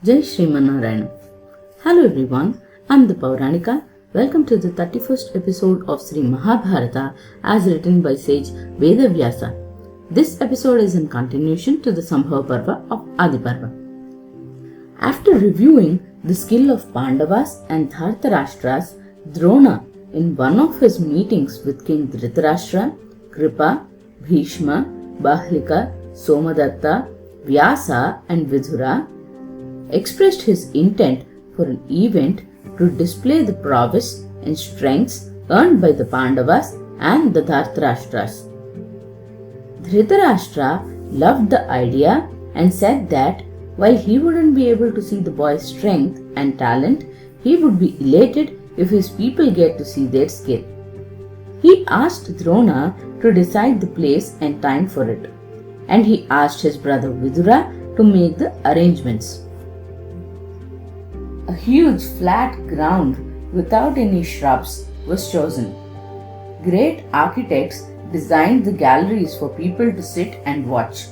Jai Srimanarayana. Hello everyone, I am the Pauranika. Welcome to the 31st episode of Sri Mahabharata as written by sage Vedavyasa. This episode is in continuation to the Sambhava Parva of Adi Parva. After reviewing the skill of Pandavas and Dhartarashtras, Drona, in one of his meetings with King Dhritarashtra, Kripa, Bhishma, Bahlika, Somadatta, Vyasa and Vidura, expressed his intent for an event to display the prowess and strengths earned by the Pandavas and the Dhartarashtras. Dhritarashtra loved the idea and said that while he wouldn't be able to see the boy's strength and talent, he would be elated if his people get to see their skill. He asked Drona to decide the place and time for it, and he asked his brother Vidura to make the arrangements. A huge flat ground without any shrubs was chosen. Great architects designed the galleries for people to sit and watch.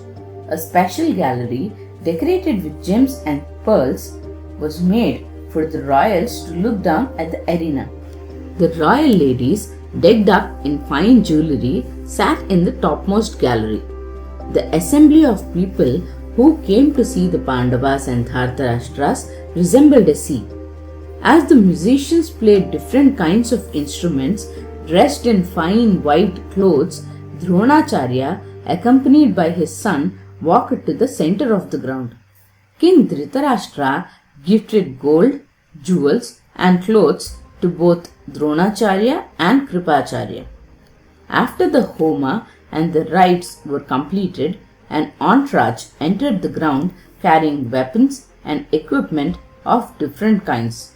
A special gallery decorated with gems and pearls was made for the royals to look down at the arena. The royal ladies, decked up in fine jewellery, sat in the topmost gallery. The assembly of people who came to see the Pandavas and Dhartarashtras resembled a sea. As the musicians played different kinds of instruments, dressed in fine white clothes, Dronacharya, accompanied by his son, walked to the center of the ground. King Dhritarashtra gifted gold, jewels and clothes to both Dronacharya and Kripacharya. After the Homa and the rites were completed, an entourage entered the ground carrying weapons and equipment of different kinds.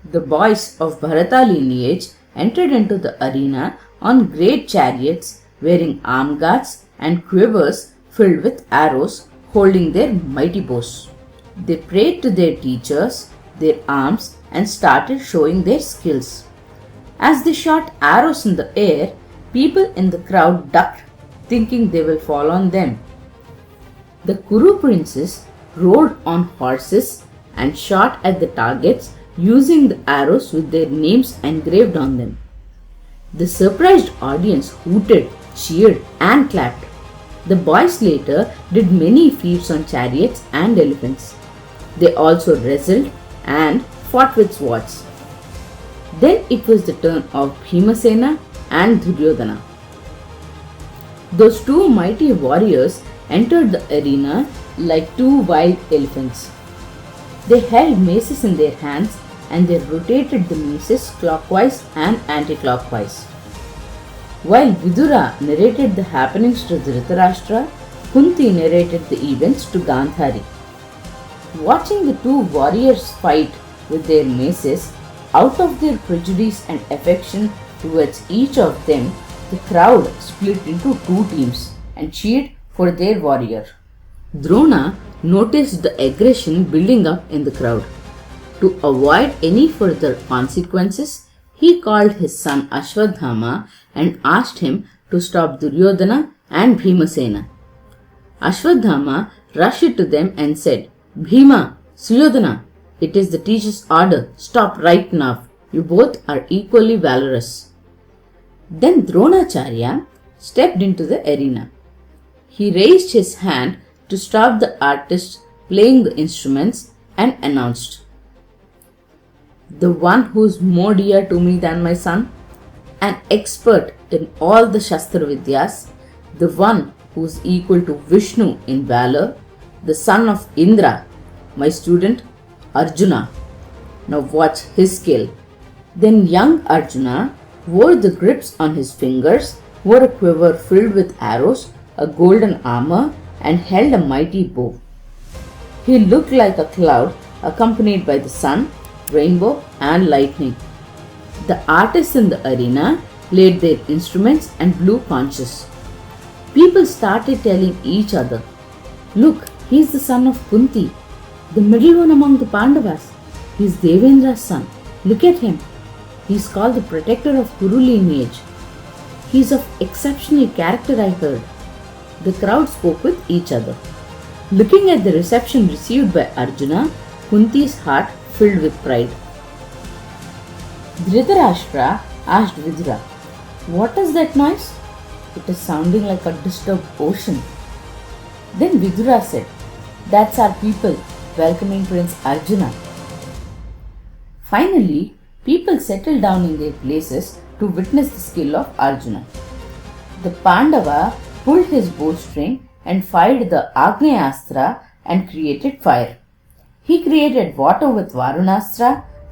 The boys of Bharata lineage entered into the arena on great chariots wearing arm guards and quivers filled with arrows, holding their mighty bows. They prayed to their teachers, their arms, and started showing their skills. As they shot arrows in the air, people in the crowd ducked, thinking they will fall on them. The Kuru princes rode on horses and shot at the targets using the arrows with their names engraved on them. The surprised audience hooted, cheered, and clapped. The boys later did many feats on chariots and elephants. They also wrestled and fought with swords. Then it was the turn of Bhimasena and Duryodhana. Those two mighty warriors entered the arena like two wild elephants. They held maces in their hands and they rotated the maces clockwise and anti-clockwise. While Vidura narrated the happenings to Dhritarashtra, Kunti narrated the events to Gandhari. Watching the two warriors fight with their maces, out of their prejudice and affection towards each of them, the crowd split into two teams and cheered for their warrior. Drona noticed the aggression building up in the crowd. To avoid any further consequences, he called his son Ashwadhama and asked him to stop Duryodhana and Bhimasena. Ashwadhama rushed to them and said, "Bhima, Suryodhana, it is the teacher's order. Stop right now. You both are equally valorous." Then Dronacharya stepped into the arena. He raised his hand to stop the artists playing the instruments and announced, "The one who is more dear to me than my son, an expert in all the Shastra Vidyas, the one who is equal to Vishnu in valor, the son of Indra, my student Arjuna. Now watch his skill." Then young Arjuna wore the grips on his fingers, wore a quiver filled with arrows, a golden armor, and held a mighty bow. He looked like a cloud accompanied by the sun, rainbow, and lightning. The artists in the arena played their instruments and blew conches. People started telling each other, "Look, he is the son of Kunti, the middle one among the Pandavas. He is Devendra's son. Look at him. He is called the protector of Kuru lineage. He is of exceptional character, I heard." The crowd spoke with each other. Looking at the reception received by Arjuna, Kunti's heart filled with pride. Dhritarashtra asked Vidura, "What is that noise? It is sounding like a disturbed ocean." Then Vidura said, "That's our people welcoming Prince Arjuna." Finally, people settled down in their places to witness the skill of Arjuna. The Pandava pulled his bowstring and fired the Agnyastra and created fire. He created water with Varunastra,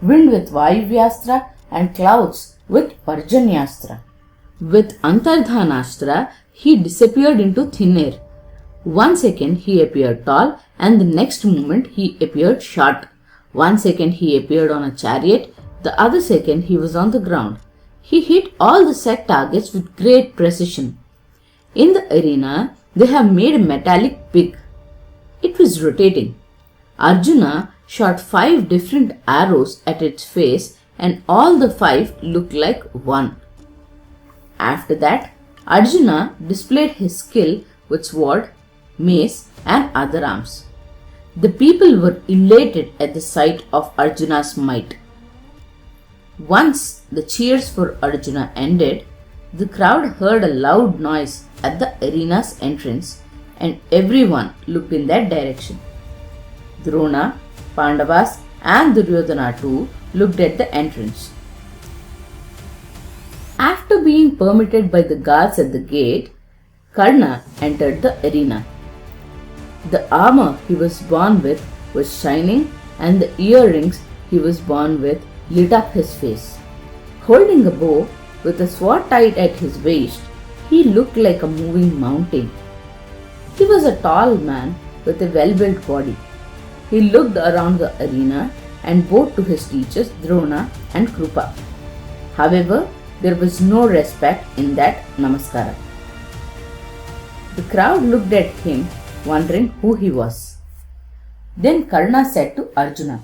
wind with Vayuvyastra, and clouds with Parjanyastra. With Antardhanastra, he disappeared into thin air. 1 second he appeared tall, and the next moment he appeared short. 1 second he appeared on a chariot, the other second he was on the ground. He hit all the set targets with great precision. In the arena, they have made a metallic pig. It was rotating. Arjuna shot 5 different arrows at its face, and all the 5 looked like one. After that, Arjuna displayed his skill with sword, mace, and other arms. The people were elated at the sight of Arjuna's might. Once the cheers for Arjuna ended, the crowd heard a loud noise at the arena's entrance, and everyone looked in that direction. Drona, Pandavas, and Duryodhana too looked at the entrance. After being permitted by the guards at the gate, Karna entered the arena. The armor he was born with was shining, and the earrings he was born with lit up his face. Holding a bow with a sword tied at his waist, he looked like a moving mountain. He was a tall man with a well-built body. He looked around the arena and bowed to his teachers Drona and Krupa. However, there was no respect in that namaskara. The crowd looked at him, wondering who he was. Then Karna said to Arjuna,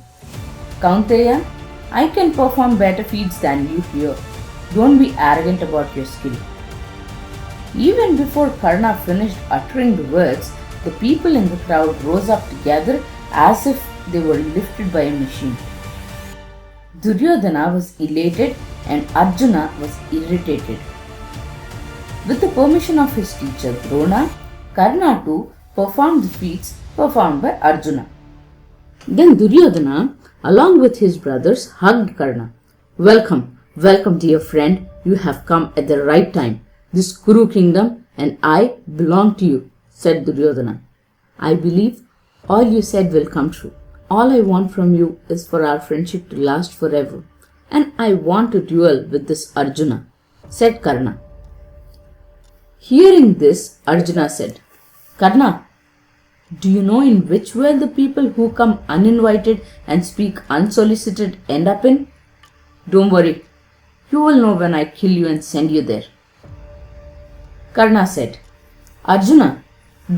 "Kaunteya, I can perform better feats than you here. Don't be arrogant about your skill." Even before Karna finished uttering the words, the people in the crowd rose up together as if they were lifted by a machine. Duryodhana was elated and Arjuna was irritated. With the permission of his teacher Drona, Karna too performed the feats performed by Arjuna. Then Duryodhana, along with his brothers, hugged Karna. "Welcome, welcome, dear friend. You have come at the right time. This Kuru kingdom and I belong to you," said Duryodhana. "I believe all you said will come true. All I want from you is for our friendship to last forever. And I want to duel with this Arjuna," said Karna. Hearing this, Arjuna said, "Karna, do you know in which well the people who come uninvited and speak unsolicited end up in? Don't worry, you will know when I kill you and send you there." Karna said, "Arjuna,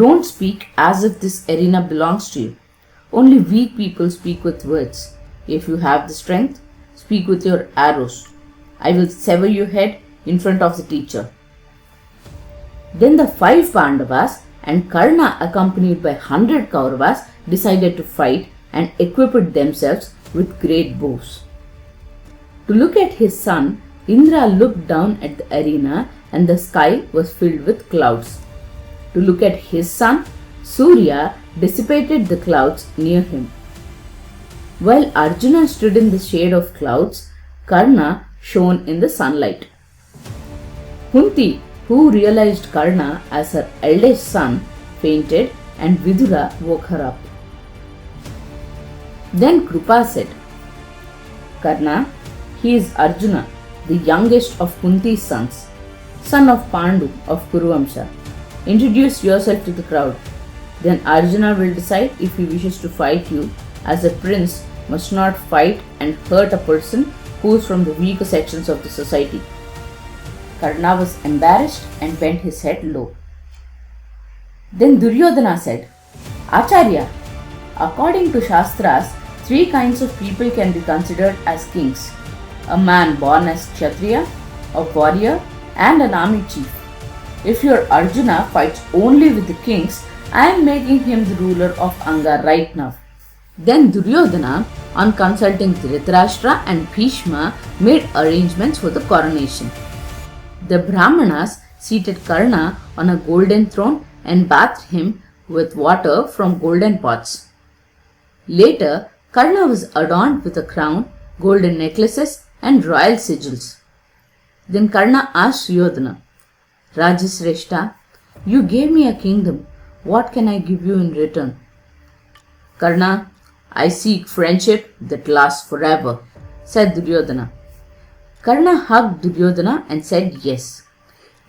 don't speak as if this arena belongs to you. Only weak people speak with words. If you have the strength, speak with your arrows. I will sever your head in front of the teacher." Then the 5 Pandavas and Karna, accompanied by 100 Kauravas, decided to fight and equipped themselves with great bows. To look at his son, Indra looked down at the arena and the sky was filled with clouds. To look at his son, Surya dissipated the clouds near him. While Arjuna stood in the shade of clouds, Karna shone in the sunlight. Kunti, who realized Karna as her eldest son, fainted and Vidura woke her up. Then Krupa said, "Karna, he is Arjuna, the youngest of Kunti's sons, son of Pandu of Kuru Vamsha. Introduce yourself to the crowd. Then Arjuna will decide if he wishes to fight you, as a prince must not fight and hurt a person who is from the weaker sections of the society." Karna was embarrassed and bent his head low. Then Duryodhana said, "Acharya, according to Shastras, 3 kinds of people can be considered as kings: a man born as Kshatriya, a warrior, and an army chief. If your Arjuna fights only with the kings, I am making him the ruler of Anga right now. Then Duryodhana, on consulting Dhritarashtra and Bhishma, made arrangements for the coronation. The Brahmanas seated Karna on a golden throne and bathed him with water from golden pots. Later, Karna was adorned with a crown, golden necklaces, and royal sigils. Then Karna asked Duryodhana, Rajasreshta, you gave me a kingdom. What can I give you in return? Karna, I seek friendship that lasts forever, said Duryodhana. Karna hugged Duryodhana and said yes.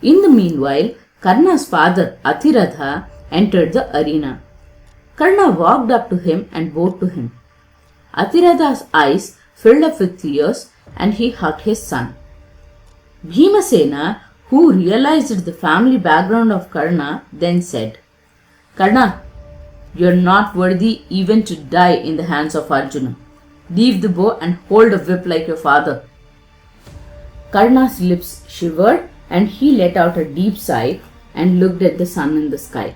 In the meanwhile, Karna's father Atiratha entered the arena. Karna walked up to him and bowed to him. Atiratha's eyes filled up with tears and he hugged his son. Bhimasena, who realized the family background of Karna, then said, Karna, you are not worthy even to die in the hands of Arjuna. Leave the bow and hold a whip like your father. Karna's lips shivered and he let out a deep sigh and looked at the sun in the sky.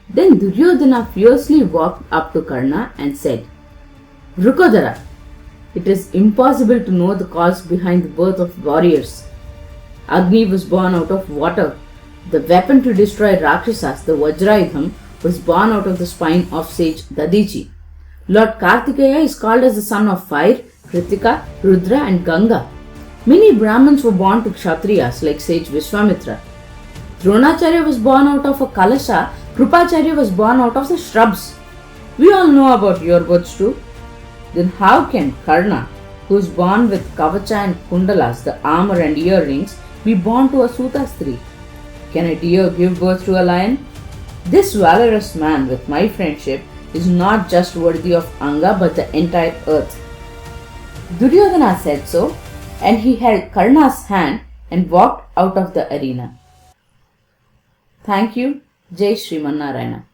Then Duryodhana fiercely walked up to Karna and said, Vrukodara, it is impossible to know the cause behind the birth of warriors. Agni was born out of water. The weapon to destroy Rakshasas, the Vajrayudham, was born out of the spine of sage Dadiji. Lord Kartikeya is called as the son of fire, Kritika, Rudra and Ganga. Many Brahmins were born to Kshatriyas like sage Vishwamitra. Dronacharya was born out of a kalasha, Krupacharya was born out of the shrubs. We all know about your births too. Then how can Karna, who is born with kavacha and kundalas, the armor and earrings, be born to a Sutastri? Can a deer give birth to a lion? This valorous man with my friendship is not just worthy of Anga but the entire earth. Duryodhana said so, and he held Karna's hand and walked out of the arena. Thank you. Jai Shriman Narayana.